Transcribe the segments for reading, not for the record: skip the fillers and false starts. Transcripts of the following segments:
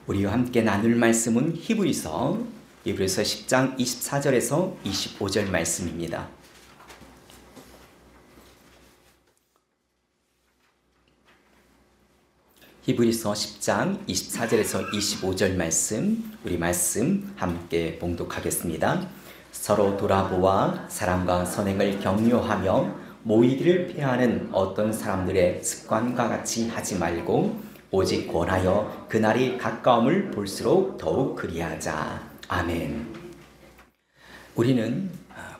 우리와 함께 나눌 말씀은 히브리서 10장 24절에서 25절 말씀입니다. 히브리서 10장 24절에서 25절 말씀, 우리 말씀 함께 봉독하겠습니다. 서로 돌아보아 사람과 선행을 격려하며 모이기를 피하는 어떤 사람들의 습관과 같이 하지 말고 오직 권하여 그날이 가까움을 볼수록 더욱 그리하자. 아멘. 우리는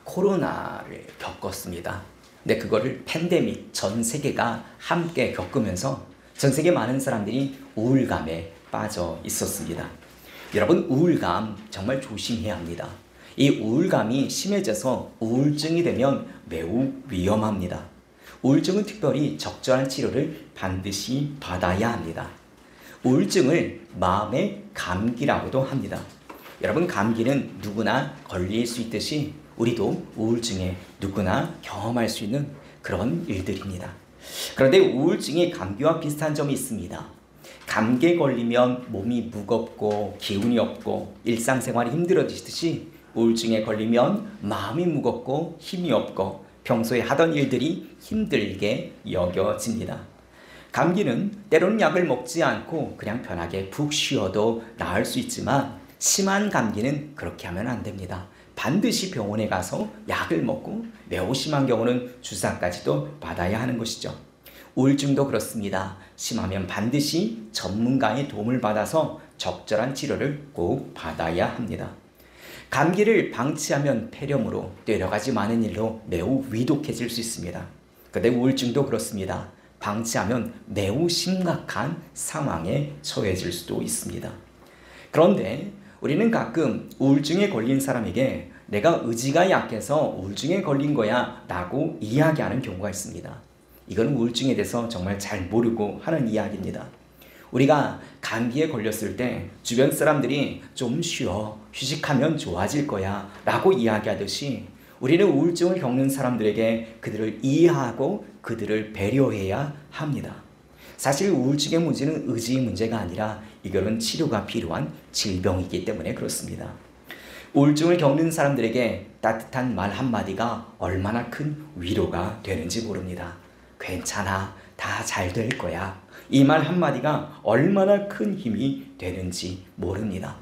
코로나를 겪었습니다. 근데 그거를 팬데믹 전 세계가 함께 겪으면서 전 세계 많은 사람들이 우울감에 빠져 있었습니다. 여러분, 우울감 정말 조심해야 합니다. 이 우울감이 심해져서 우울증이 되면 매우 위험합니다. 우울증은 특별히 적절한 치료를 반드시 받아야 합니다. 우울증을 마음의 감기라고도 합니다. 여러분, 감기는 누구나 걸릴 수 있듯이 우리도 우울증에 누구나 경험할 수 있는 그런 일들입니다. 그런데 우울증이 감기와 비슷한 점이 있습니다. 감기에 걸리면 몸이 무겁고 기운이 없고 일상생활이 힘들어지듯이 우울증에 걸리면 마음이 무겁고 힘이 없고 평소에 하던 일들이 힘들게 여겨집니다. 감기는 때로는 약을 먹지 않고 그냥 편하게 푹 쉬어도 나을 수 있지만 심한 감기는 그렇게 하면 안 됩니다. 반드시 병원에 가서 약을 먹고 매우 심한 경우는 주사까지도 받아야 하는 것이죠. 우울증도 그렇습니다. 심하면 반드시 전문가의 도움을 받아서 적절한 치료를 꼭 받아야 합니다. 감기를 방치하면 폐렴으로 또 여러 가지 많은 일로 매우 위독해질 수 있습니다. 그런데 우울증도 그렇습니다. 방치하면 매우 심각한 상황에 처해질 수도 있습니다. 그런데 우리는 가끔 우울증에 걸린 사람에게 내가 의지가 약해서 우울증에 걸린 거야 라고 이야기하는 경우가 있습니다. 이건 우울증에 대해서 정말 잘 모르고 하는 이야기입니다. 우리가 감기에 걸렸을 때 주변 사람들이 좀 쉬어, 휴식하면 좋아질 거야 라고 이야기하듯이 우리는 우울증을 겪는 사람들에게 그들을 이해하고 그들을 배려해야 합니다. 사실 우울증의 문제는 의지의 문제가 아니라 이거는 치료가 필요한 질병이기 때문에 그렇습니다. 우울증을 겪는 사람들에게 따뜻한 말 한마디가 얼마나 큰 위로가 되는지 모릅니다. 괜찮아, 다 잘 될 거야. 이 말 한마디가 얼마나 큰 힘이 되는지 모릅니다.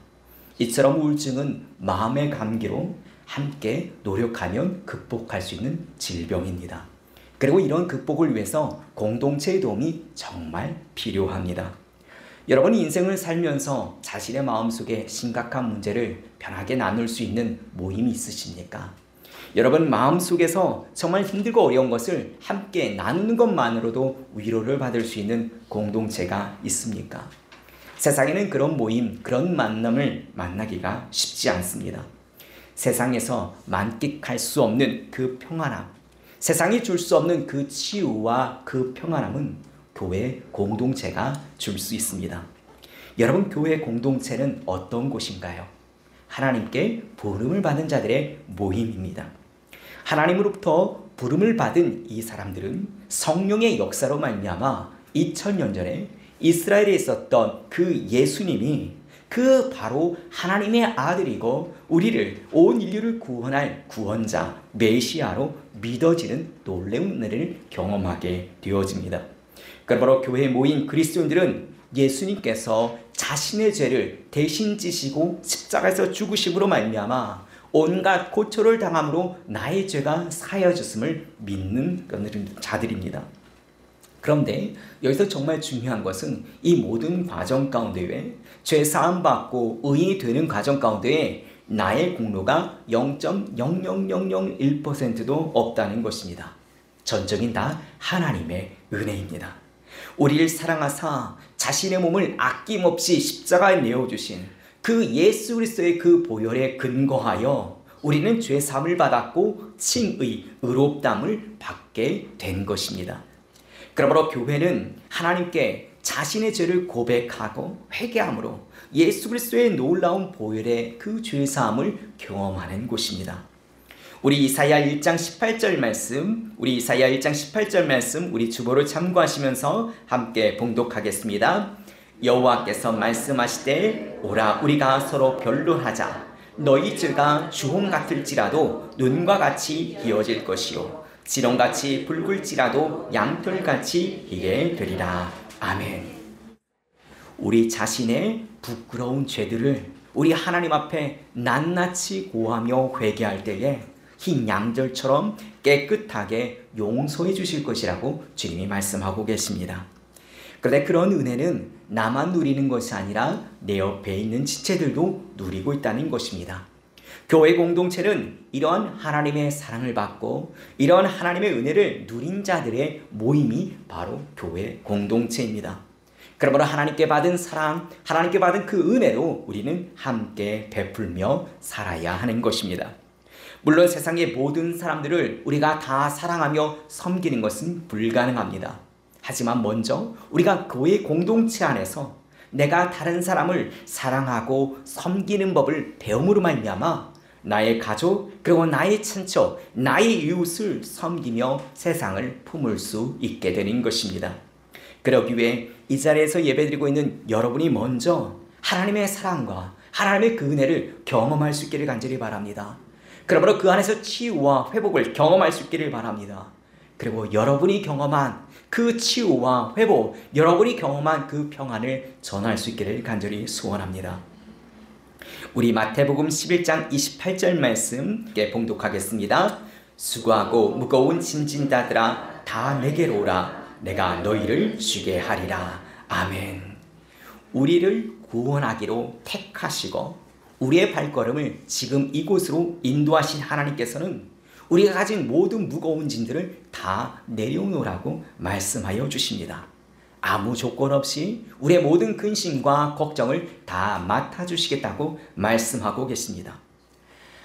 이처럼 우울증은 마음의 감기로 함께 노력하면 극복할 수 있는 질병입니다. 그리고 이런 극복을 위해서 공동체의 도움이 정말 필요합니다. 여러분이 인생을 살면서 자신의 마음속에 심각한 문제를 편하게 나눌 수 있는 모임이 있으십니까? 여러분 마음속에서 정말 힘들고 어려운 것을 함께 나누는 것만으로도 위로를 받을 수 있는 공동체가 있습니까? 세상에는 그런 모임, 그런 만남을 만나기가 쉽지 않습니다. 세상에서 만끽할 수 없는 그 평안함, 세상이 줄 수 없는 그 치유와 그 평안함은 교회 공동체가 줄 수 있습니다. 여러분, 교회 공동체는 어떤 곳인가요? 하나님께 부름을 받은 자들의 모임입니다. 하나님으로부터 부름을 받은 이 사람들은 성령의 역사로 말미암아 2000년 전에 이스라엘에 있었던 그 예수님이 그 바로 하나님의 아들이고 우리를 온 인류를 구원할 구원자 메시아로 믿어지는 놀라운 은혜를 경험하게 되어집니다. 그러므로 교회에 모인 그리스도인들은 예수님께서 자신의 죄를 대신 지시고 십자가에서 죽으심으로 말미암아 온갖 고초를 당함으로 나의 죄가 사여졌음을 믿는 자들입니다. 그런데 여기서 정말 중요한 것은 이 모든 과정 가운데에 죄 사함 받고 의인이 되는 과정 가운데에 나의 공로가 0.00001%도 없다는 것입니다. 전적인 다 하나님의 은혜입니다. 우리를 사랑하사 자신의 몸을 아낌없이 십자가에 내어주신 그 예수 그리스도의 그 보혈에 근거하여 우리는 죄 사함을 받았고 칭의, 의롭다함을 받게 된 것입니다. 그러므로 교회는 하나님께 자신의 죄를 고백하고 회개함으로 예수 그리스도의 놀라운 보혈의 그 죄 사함을 경험하는 곳입니다. 우리 이사야 1장 18절 말씀, 우리 주보를 참고하시면서 함께 봉독하겠습니다. 여호와께서 말씀하시되 오라 우리가 서로 변론하자. 너희 죄가 주홍 같을지라도 눈과 같이 희어질 것이요 지렁같이 붉을지라도 양털같이 희게 되리라. 아멘. 우리 자신의 부끄러운 죄들을 우리 하나님 앞에 낱낱이 고하며 회개할 때에 흰 양털처럼 깨끗하게 용서해 주실 것이라고 주님이 말씀하고 계십니다. 그런데 그런 은혜는 나만 누리는 것이 아니라 내 옆에 있는 지체들도 누리고 있다는 것입니다. 교회 공동체는 이런 하나님의 사랑을 받고 이런 하나님의 은혜를 누린 자들의 모임이 바로 교회 공동체입니다. 그러므로 하나님께 받은 사랑, 하나님께 받은 그 은혜로 우리는 함께 베풀며 살아야 하는 것입니다. 물론 세상의 모든 사람들을 우리가 다 사랑하며 섬기는 것은 불가능합니다. 하지만 먼저 우리가 교회 공동체 안에서 내가 다른 사람을 사랑하고 섬기는 법을 배움으로 말미암아 나의 가족 그리고 나의 친척, 나의 이웃을 섬기며 세상을 품을 수 있게 되는 것입니다. 그러기 위해 이 자리에서 예배드리고 있는 여러분이 먼저 하나님의 사랑과 하나님의 그 은혜를 경험할 수 있기를 간절히 바랍니다. 그러므로 그 안에서 치유와 회복을 경험할 수 있기를 바랍니다. 그리고 여러분이 경험한 그 치유와 회복, 여러분이 경험한 그 평안을 전할 수 있기를 간절히 소원합니다. 우리 마태복음 11장 28절 말씀 봉독하겠습니다. 수고하고 무거운 짐진 자들아 다 내게로 오라. 내가 너희를 쉬게 하리라. 아멘. 우리를 구원하기로 택하시고 우리의 발걸음을 지금 이곳으로 인도하신 하나님께서는 우리가 가진 모든 무거운 짐들을 다 내려놓으라고 말씀하여 주십니다. 아무 조건 없이 우리의 모든 근심과 걱정을 다 맡아주시겠다고 말씀하고 계십니다.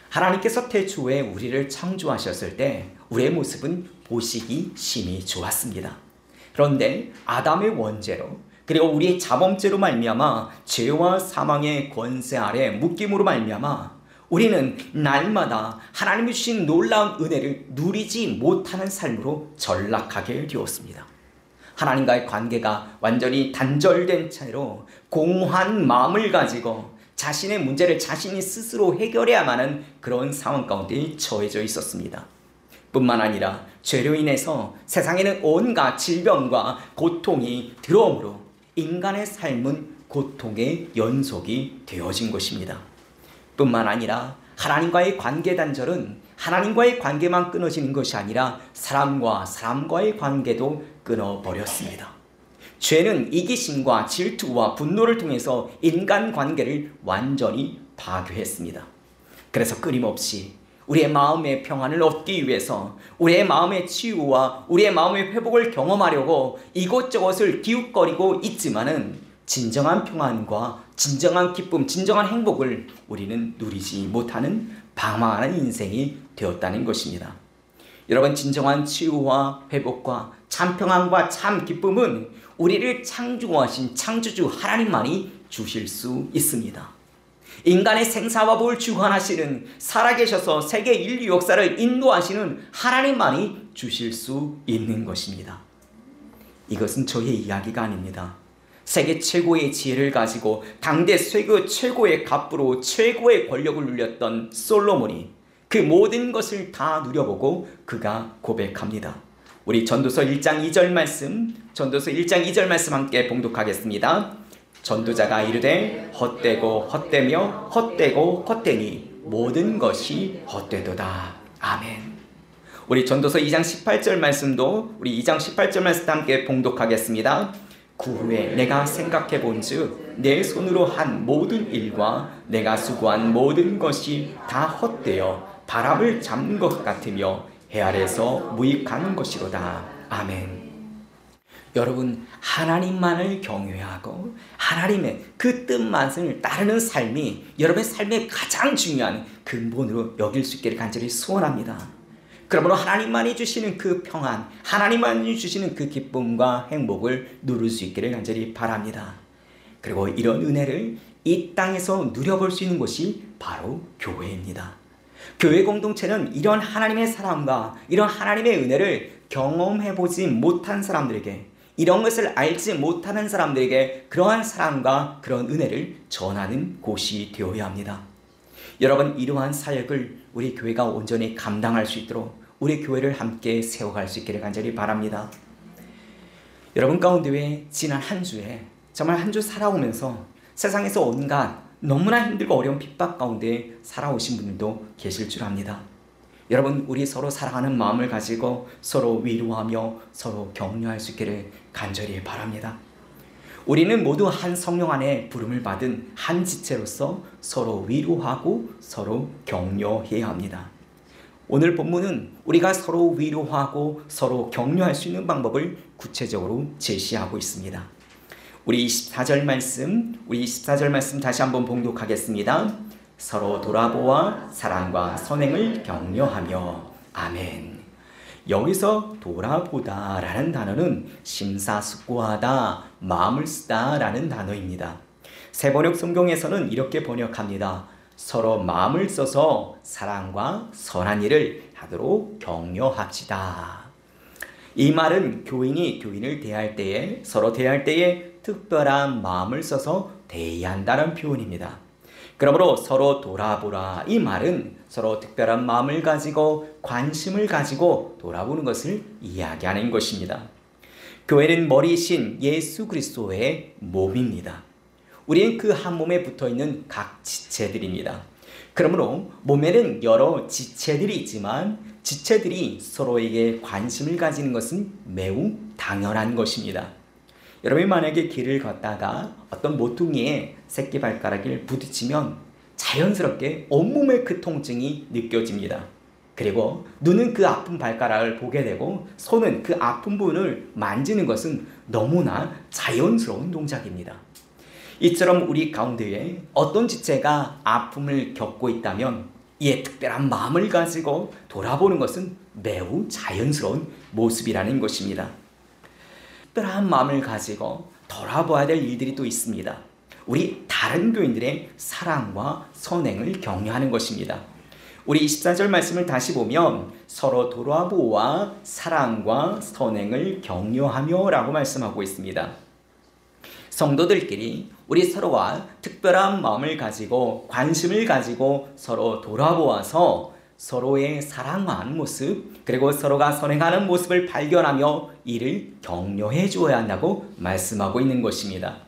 하나님께서 태초에 우리를 창조하셨을 때 우리의 모습은 보시기 심히 좋았습니다. 그런데 아담의 원죄로 그리고 우리의 자범죄로 말미암아 죄와 사망의 권세 아래 묶임으로 말미암아 우리는 날마다 하나님이 주신 놀라운 은혜를 누리지 못하는 삶으로 전락하게 되었습니다. 하나님과의 관계가 완전히 단절된 채로 공허한 마음을 가지고 자신의 문제를 자신이 스스로 해결해야만 하는 그런 상황 가운데 처해져 있었습니다. 뿐만 아니라 죄로 인해서 세상에는 온갖 질병과 고통이 들어오므로 인간의 삶은 고통의 연속이 되어진 것입니다. 뿐만 아니라 하나님과의 관계 단절은 하나님과의 관계만 끊어지는 것이 아니라 사람과 사람과의 관계도 끊어버렸습니다. 죄는 이기심과 질투와 분노를 통해서 인간관계를 완전히 파괴했습니다. 그래서 끊임없이 우리의 마음의 평안을 얻기 위해서 우리의 마음의 치유와 우리의 마음의 회복을 경험하려고 이곳저곳을 기웃거리고 있지만은 진정한 평안과 진정한 기쁨, 진정한 행복을 우리는 누리지 못하는 방황하는 인생이 되었다는 것입니다. 여러분, 진정한 치유와 회복과 참 평안과 참 기쁨은 우리를 창조하신 창조주 하나님만이 주실 수 있습니다. 인간의 생사와 복을 주관하시는 살아계셔서 세계 인류 역사를 인도하시는 하나님만이 주실 수 있는 것입니다. 이것은 저의 이야기가 아닙니다. 세계 최고의 지혜를 가지고 당대 세계 최고의 갑부로 최고의 권력을 누렸던 솔로몬이 그 모든 것을 다 누려보고 그가 고백합니다. 우리 전도서 1장 2절 말씀, 전도서 1장 2절 말씀 함께 봉독하겠습니다. 전도자가 이르되 헛되고 헛되며 헛되고 헛되니 모든 것이 헛되도다. 아멘. 우리 전도서 2장 18절 말씀도 우리 2장 18절 말씀 함께 봉독하겠습니다. 그 후에 내가 생각해 본즉 내 손으로 한 모든 일과 내가 수고한 모든 것이 다 헛되어 바람을 잡는 것 같으며 해 아래서 무익한 것이로다. 아멘. 여러분, 하나님만을 경외하고 하나님의 그 뜻만을 따르는 삶이 여러분의 삶의 가장 중요한 근본으로 여길 수 있기를 간절히 소원합니다. 그러므로 하나님만이 주시는 그 평안, 하나님만이 주시는 그 기쁨과 행복을 누릴 수 있기를 간절히 바랍니다. 그리고 이런 은혜를 이 땅에서 누려볼 수 있는 곳이 바로 교회입니다. 교회 공동체는 이런 하나님의 사랑과 이런 하나님의 은혜를 경험해보지 못한 사람들에게 이런 것을 알지 못하는 사람들에게 그러한 사랑과 그런 은혜를 전하는 곳이 되어야 합니다. 여러분, 이러한 사역을 우리 교회가 온전히 감당할 수 있도록 우리 교회를 함께 세워갈 수 있기를 간절히 바랍니다. 여러분 가운데 지난 한 주에 정말 한 주 살아오면서 세상에서 온갖 너무나 힘들고 어려운 핍박 가운데 살아오신 분들도 계실 줄 압니다. 여러분, 우리 서로 사랑하는 마음을 가지고 서로 위로하며 서로 격려할 수 있기를 간절히 바랍니다. 우리는 모두 한 성령 안에 부름을 받은 한 지체로서 서로 위로하고 서로 격려해야 합니다. 오늘 본문은 우리가 서로 위로하고 서로 격려할 수 있는 방법을 구체적으로 제시하고 있습니다. 우리 24절 말씀 다시 한번 봉독하겠습니다. 서로 돌아보아 사랑과 선행을 격려하며. 아멘. 여기서 돌아보다 라는 단어는 심사숙고하다, 마음을 쓰다 라는 단어입니다. 새번역 성경에서는 이렇게 번역합니다. 서로 마음을 써서 사랑과 선한 일을 하도록 격려합시다. 이 말은 교인이 교인을 대할 때에, 서로 대할 때에 특별한 마음을 써서 대해야 한다는 표현입니다. 그러므로 서로 돌아보라, 이 말은 서로 특별한 마음을 가지고 관심을 가지고 돌아보는 것을 이야기하는 것입니다. 교회는 머리이신 예수 그리스도의 몸입니다. 우리는 그 한 몸에 붙어있는 각 지체들입니다. 그러므로 몸에는 여러 지체들이 있지만 지체들이 서로에게 관심을 가지는 것은 매우 당연한 것입니다. 여러분이 만약에 길을 걷다가 어떤 모퉁이에 새끼발가락을 부딪히면 자연스럽게 온몸의 그 통증이 느껴집니다. 그리고 눈은 그 아픈 발가락을 보게 되고 손은 그 아픈 부분을 만지는 것은 너무나 자연스러운 동작입니다. 이처럼 우리 가운데에 어떤 지체가 아픔을 겪고 있다면 이에 특별한 마음을 가지고 돌아보는 것은 매우 자연스러운 모습이라는 것입니다. 특별한 마음을 가지고 돌아봐야 될 일들이 또 있습니다. 우리 다른 교인들의 사랑과 선행을 격려하는 것입니다. 우리 24절 말씀을 다시 보면 서로 돌아보아 사랑과 선행을 격려하며 라고 말씀하고 있습니다. 성도들끼리 우리 서로와 특별한 마음을 가지고 관심을 가지고 서로 돌아보아서 서로의 사랑하는 모습, 그리고 서로가 선행하는 모습을 발견하며 이를 격려해 주어야 한다고 말씀하고 있는 것입니다.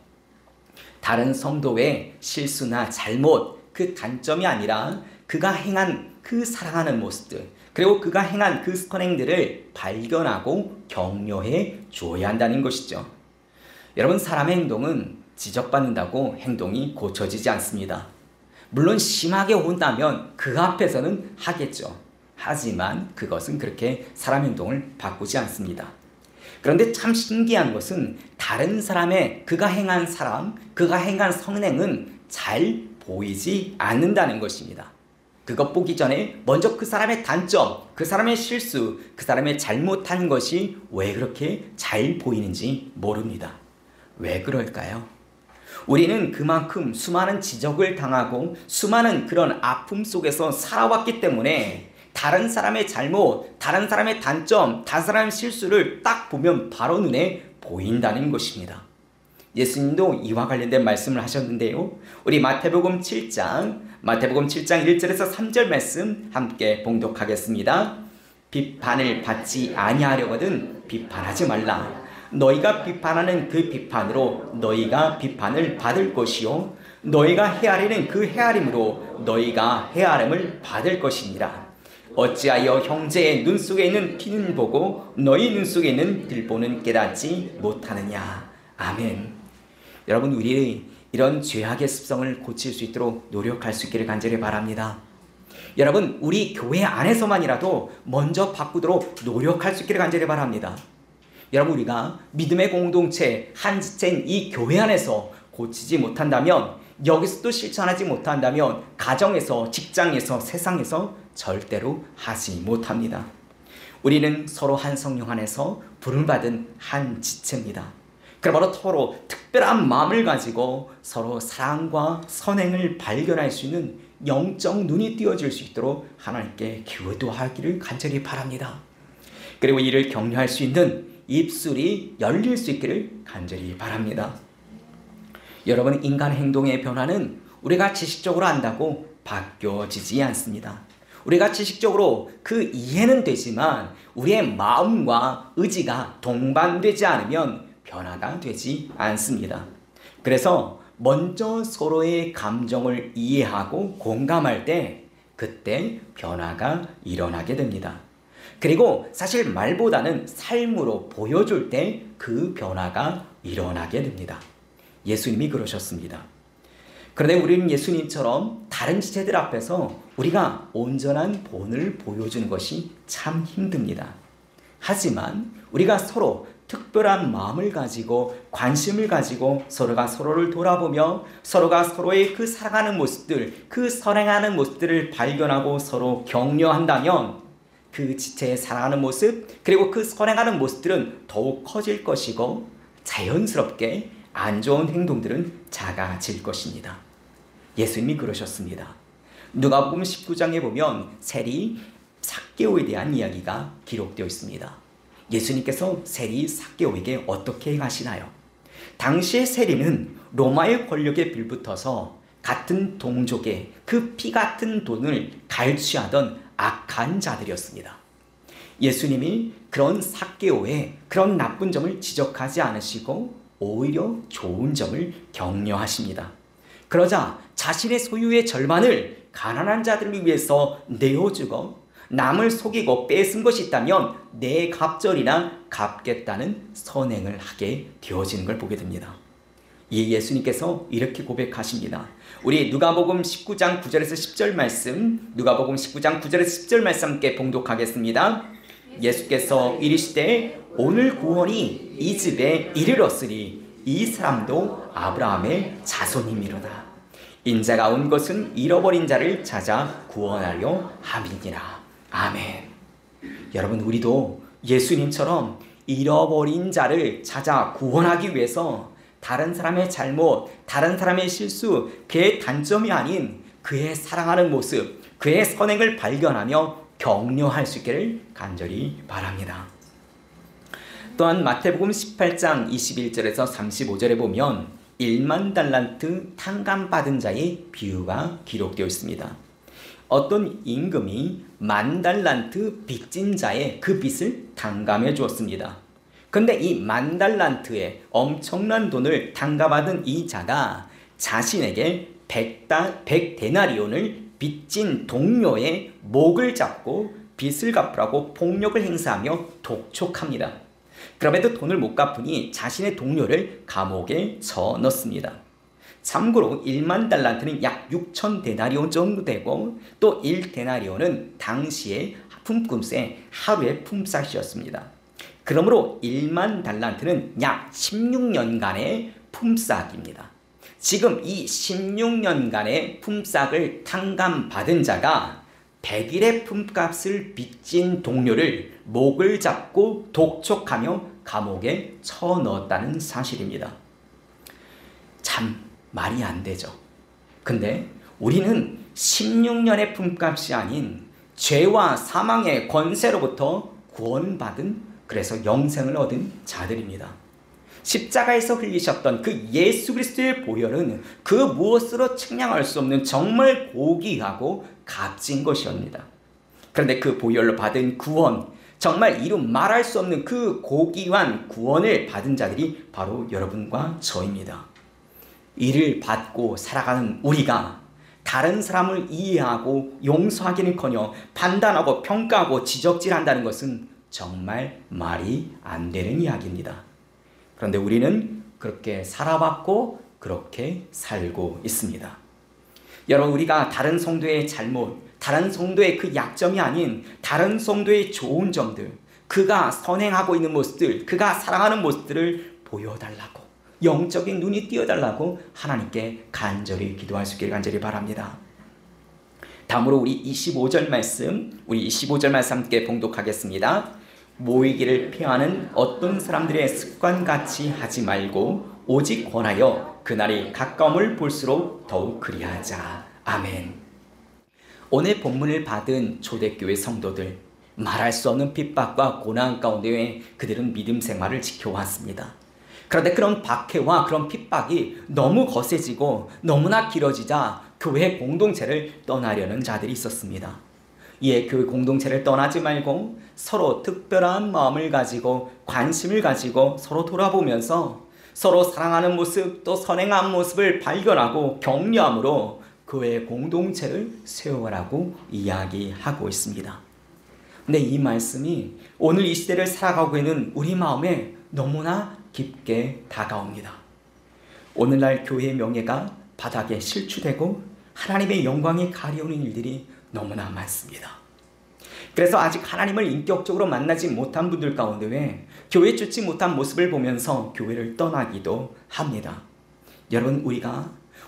다른 성도의 실수나 잘못, 그 단점이 아니라 그가 행한 그 사랑하는 모습들, 그리고 그가 행한 그 선행들을 발견하고 격려해 주어야 한다는 것이죠. 여러분, 사람의 행동은 지적받는다고 행동이 고쳐지지 않습니다. 물론 심하게 혼나면 그 앞에서는 하겠죠. 하지만 그것은 그렇게 사람 행동을 바꾸지 않습니다. 그런데 참 신기한 것은 다른 사람의 그가 행한 그가 행한 선행은 잘 보이지 않는다는 것입니다. 그것 보기 전에 먼저 그 사람의 단점, 그 사람의 실수, 그 사람의 잘못한 것이 왜 그렇게 잘 보이는지 모릅니다. 왜 그럴까요? 우리는 그만큼 수많은 지적을 당하고 수많은 그런 아픔 속에서 살아왔기 때문에 다른 사람의 잘못, 다른 사람의 단점, 다른 사람의 실수를 딱 보면 바로 눈에 보인다는 것입니다. 예수님도 이와 관련된 말씀을 하셨는데요. 우리 마태복음 7장 1절에서 3절 말씀 함께 봉독하겠습니다. 비판을 받지 아니하려거든 비판하지 말라. 너희가 비판하는 그 비판으로 너희가 비판을 받을 것이요 너희가 헤아리는 그 헤아림으로 너희가 헤아림을 받을 것이니라. 어찌하여 형제의 눈 속에 있는 티는 보고 너희 눈 속에 있는 들보는 깨닫지 못하느냐. 아멘. 여러분, 우리 이런 죄악의 습성을 고칠 수 있도록 노력할 수 있기를 간절히 바랍니다. 여러분, 우리 교회 안에서만이라도 먼저 바꾸도록 노력할 수 있기를 간절히 바랍니다. 여러분, 우리가 믿음의 공동체 한 지체인 이 교회 안에서 고치지 못한다면, 여기서도 실천하지 못한다면 가정에서, 직장에서, 세상에서 절대로 하지 못합니다. 우리는 서로 한 성령 안에서 부름받은 한 지체입니다. 그러므로 서로 특별한 마음을 가지고 서로 사랑과 선행을 발견할 수 있는 영적 눈이 띄어질 수 있도록 하나님께 기도하기를 간절히 바랍니다. 그리고 이를 격려할 수 있는 입술이 열릴 수 있기를 간절히 바랍니다. 여러분, 인간 행동의 변화는 우리가 지식적으로 안다고 바뀌어지지 않습니다. 우리가 지식적으로 그 이해는 되지만 우리의 마음과 의지가 동반되지 않으면 변화가 되지 않습니다. 그래서 먼저 서로의 감정을 이해하고 공감할 때 그때 변화가 일어나게 됩니다. 그리고 사실 말보다는 삶으로 보여줄 때 그 변화가 일어나게 됩니다. 예수님이 그러셨습니다. 그런데 우리는 예수님처럼 다른 지체들 앞에서 우리가 온전한 본을 보여주는 것이 참 힘듭니다. 하지만 우리가 서로 특별한 마음을 가지고 관심을 가지고 서로가 서로를 돌아보며 서로가 서로의 그 살아가는 모습들, 그 선행하는 모습들을 발견하고 서로 격려한다면 그 지체의 살아가는 모습 그리고 그 선행하는 모습들은 더욱 커질 것이고 자연스럽게 안 좋은 행동들은 작아질 것입니다. 예수님이 그러셨습니다. 누가복음 19장에 보면 세리 삭개오에 대한 이야기가 기록되어 있습니다. 예수님께서 세리 삭개오에게 어떻게 행하시나요? 당시의 세리는 로마의 권력에 빌붙어서 같은 동족의 그 피 같은 돈을 갈취하던 악한 자들이었습니다. 예수님이 그런 삭개오의 그런 나쁜 점을 지적하지 않으시고 오히려 좋은 점을 격려하십니다. 그러자 자신의 소유의 절반을 가난한 자들을 위해서 내어주고 남을 속이고 뺏은 것이 있다면 내 갑절이나 갚겠다는 선행을 하게 되어지는 걸 보게 됩니다. 이 예수님께서 이렇게 고백하십니다. 우리 누가복음 19장 9절에서 10절 말씀, 누가복음 19장 9절에서 10절 말씀 함께 봉독하겠습니다. 예수께서 이르시되 오늘 구원이 이 집에 이르렀으니 이 사람도 아브라함의 자손이미로다. 인자가 온 것은 잃어버린 자를 찾아 구원하려 함이니라. 아멘. 여러분, 우리도 예수님처럼 잃어버린 자를 찾아 구원하기 위해서 다른 사람의 잘못, 다른 사람의 실수, 그의 단점이 아닌 그의 사랑하는 모습, 그의 선행을 발견하며 격려할 수 있기를 간절히 바랍니다. 또한 마태복음 18장 21절에서 35절에 보면 1만 달란트 탕감받은 자의 비유가 기록되어 있습니다. 어떤 임금이 10,000달란트 빚진 자의 그 빚을 탕감해 주었습니다. 그런데 이 10,000달란트의 엄청난 돈을 탕감받은 이 자가 자신에게 100데나리온을 빚진 동료의 목을 잡고 빚을 갚으라고 폭력을 행사하며 독촉합니다. 그럼에도 돈을 못 갚으니 자신의 동료를 감옥에 쳐넣습니다. 참고로 1만 달란트는 약 6,000데나리온 정도 되고 또 1데나리온은 당시의 품꾼의 하루의 품삯이었습니다. 그러므로 1만 달란트는 약 16년간의 품삯입니다. 지금 이 16년간의 품삯을 탕감받은 자가 100일의 품값을 빚진 동료를 목을 잡고 독촉하며 감옥에 쳐넣었다는 사실입니다. 참 말이 안 되죠. 근데 우리는 16년의 품값이 아닌 죄와 사망의 권세로부터 구원받은, 그래서 영생을 얻은 자들입니다. 십자가에서 흘리셨던 그 예수 그리스도의 보혈은 그 무엇으로 측량할 수 없는 정말 고귀하고 값진 것이옵니다. 그런데 그 보혈로 받은 구원, 정말 이루 말할 수 없는 그 고귀한 구원을 받은 자들이 바로 여러분과 저입니다. 이를 받고 살아가는 우리가 다른 사람을 이해하고 용서하기는커녕 판단하고 평가하고 지적질한다는 것은 정말 말이 안 되는 이야기입니다. 그런데 우리는 그렇게 살아왔고 그렇게 살고 있습니다. 여러분, 우리가 다른 성도의 잘못, 다른 성도의 그 약점이 아닌 다른 성도의 좋은 점들, 그가 선행하고 있는 모습들, 그가 사랑하는 모습들을 보여달라고, 영적인 눈이 띄어달라고 하나님께 간절히 기도할 수 있기를 간절히 바랍니다. 다음으로 우리 25절 말씀 함께 봉독하겠습니다. 모이기를 피하는 어떤 사람들의 습관같이 하지 말고 오직 권하여 그날이 가까움을 볼수록 더욱 그리하자. 아멘. 오늘 본문을 받은 초대교회 성도들, 말할 수 없는 핍박과 고난 가운데 그들은 믿음 생활을 지켜왔습니다. 그런데 그런 박해와 그런 핍박이 너무 거세지고 너무나 길어지자 교회 공동체를 떠나려는 자들이 있었습니다. 이에 교회 공동체를 떠나지 말고 서로 특별한 마음을 가지고 관심을 가지고 서로 돌아보면서 서로 사랑하는 모습 또 선행한 모습을 발견하고 격려함으로 교회 공동체를 세워가라고 이야기하고 있습니다. 근데 이 말씀이 오늘 이 시대를 살아가고 있는 우리 마음에 너무나 깊게 다가옵니다. 오늘날 교회의 명예가 바닥에 실추되고 하나님의 영광이 가려오는 일들이 너무나 많습니다. 그래서 아직 하나님을 인격적으로 만나지 못한 분들 가운데 교회에 좋지 못한 모습을 보면서 교회를 떠나기도 합니다. 여러분,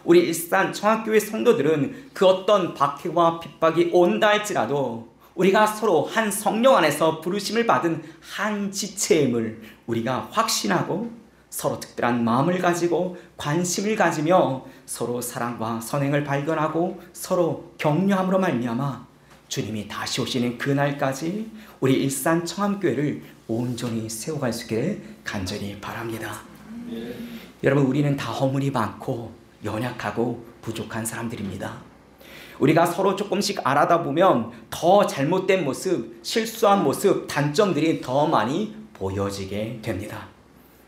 우리 일산 청학교회 성도들은 그 어떤 박해와 핍박이 온다 할지라도 우리가 서로 한 성령 안에서 부르심을 받은 한 지체임을 우리가 확신하고 서로 특별한 마음을 가지고 관심을 가지며 서로 사랑과 선행을 발견하고 서로 격려함으로 말미암아 주님이 다시 오시는 그날까지 우리 일산 청암교회를 온전히 세워갈 수 있기를 간절히 바랍니다. 여러분, 우리는 다 허물이 많고 연약하고 부족한 사람들입니다. 우리가 서로 조금씩 알아다 보면 더 잘못된 모습, 실수한 모습, 단점들이 더 많이 보여지게 됩니다.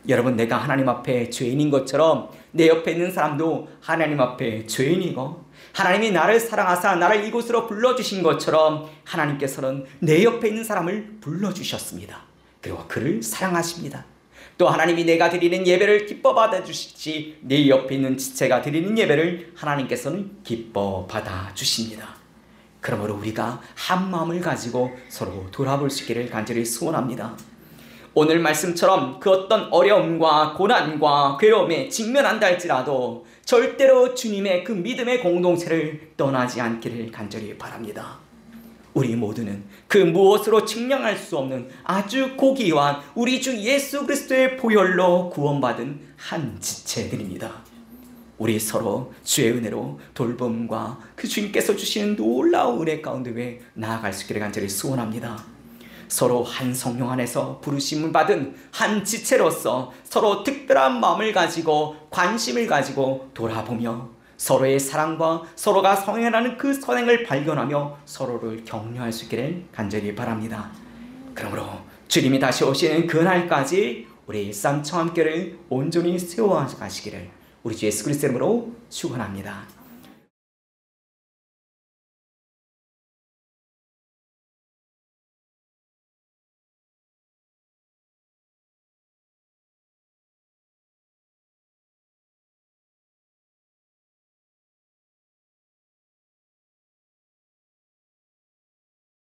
여러분, 내가 하나님 앞에 죄인인 것처럼 내 옆에 있는 사람도 하나님 앞에 죄인이고 하나님이 나를 사랑하사 나를 이곳으로 불러주신 것처럼 하나님께서는 내 옆에 있는 사람을 불러주셨습니다. 그리고 그를 사랑하십니다. 또 하나님이 내가 드리는 예배를 기뻐 받아주시지 내 옆에 있는 지체가 드리는 예배를 하나님께서는 기뻐 받아주십니다. 그러므로 우리가 한 마음을 가지고 서로 돌아볼 수 있기를 간절히 소원합니다. 오늘 말씀처럼 그 어떤 어려움과 고난과 괴로움에 직면한다 할지라도 절대로 주님의 그 믿음의 공동체를 떠나지 않기를 간절히 바랍니다. 우리 모두는 그 무엇으로 측량할 수 없는 아주 고귀한 우리 주 예수 그리스도의 보혈로 구원받은 한 지체들입니다. 우리 서로 주의 은혜로 돌봄과 그 주님께서 주시는 놀라운 은혜 가운데 나아갈 수 있기를 간절히 소원합니다. 서로 한 성령 안에서 부르심을 받은 한 지체로서 서로 특별한 마음을 가지고 관심을 가지고 돌아보며 서로의 사랑과 서로가 성행하는 그 선행을 발견하며 서로를 격려할 수 있기를 간절히 바랍니다. 그러므로 주님이 다시 오시는 그날까지 우리 일산 청암교회를 온전히 세워가시기를 우리 주 예수 그리스도 이름으로 축원합니다.